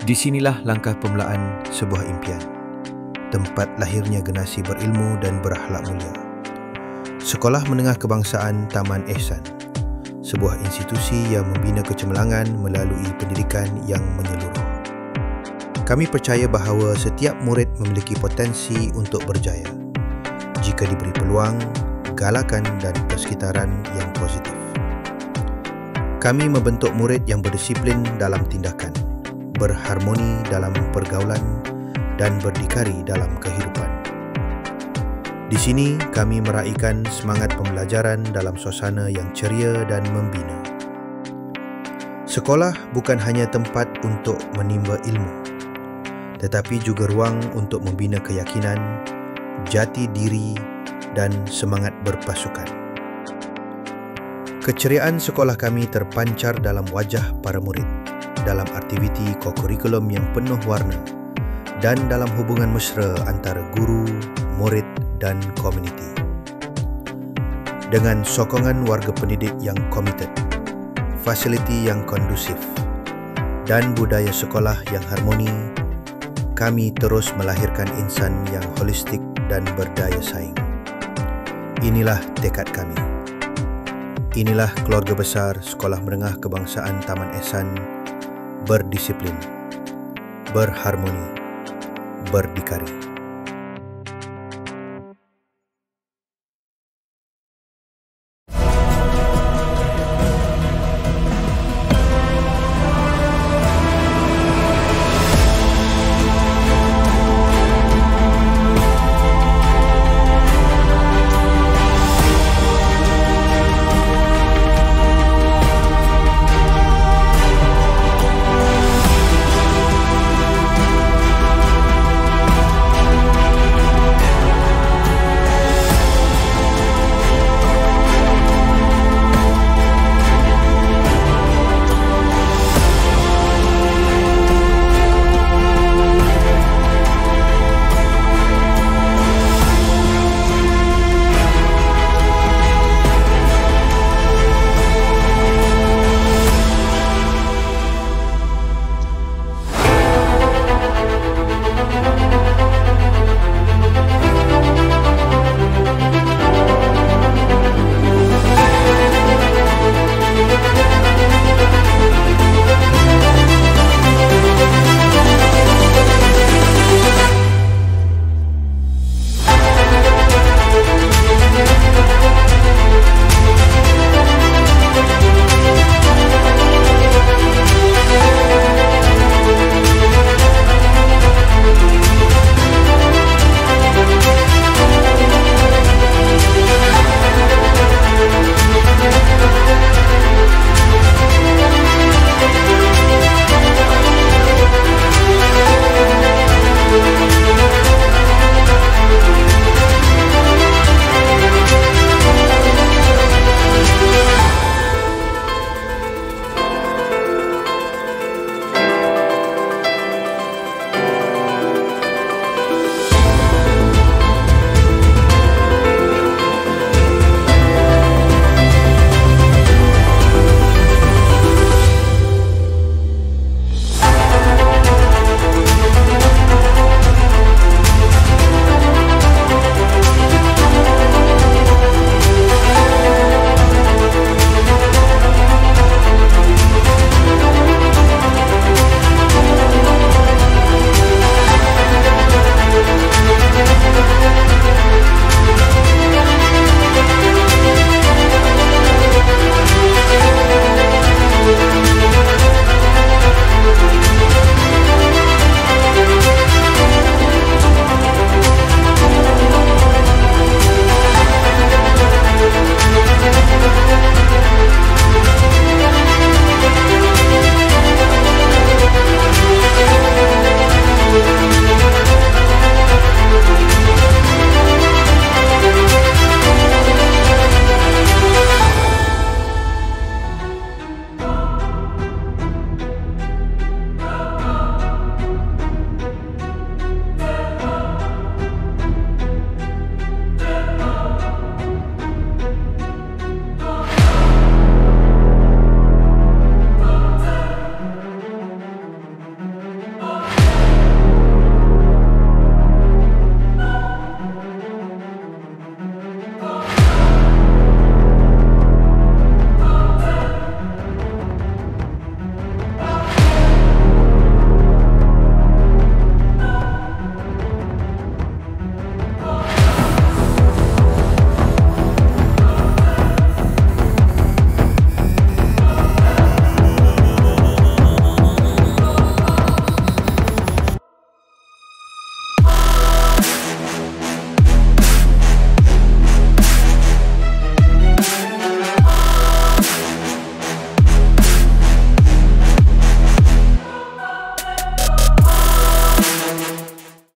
Di sinilah langkah permulaan sebuah impian, tempat lahirnya generasi berilmu dan berakhlak mulia. Sekolah Menengah Kebangsaan Taman Ehsan, sebuah institusi yang membina kecemerlangan melalui pendidikan yang menyeluruh. Kami percaya bahawa setiap murid memiliki potensi untuk berjaya jika diberi peluang, galakan dan persekitaran yang positif. Kami membentuk murid yang berdisiplin dalam tindakan, berharmoni dalam pergaulan dan berdikari dalam kehidupan. Di sini kami meraihkan semangat pembelajaran dalam suasana yang ceria dan membina. Sekolah bukan hanya tempat untuk menimba ilmu, tetapi juga ruang untuk membina keyakinan, jati diri dan semangat berpasukan. Keceriaan sekolah kami terpancar dalam wajah para murid, dalam aktiviti kokurikulum yang penuh warna dan dalam hubungan mesra antara guru, murid dan komuniti. Dengan sokongan warga pendidik yang komited, fasiliti yang kondusif dan budaya sekolah yang harmoni, kami terus melahirkan insan yang holistik dan berdaya saing. Inilah tekad kami. Inilah keluarga besar Sekolah Menengah Kebangsaan Taman Ehsan, berdisiplin, berharmoni, berdikari.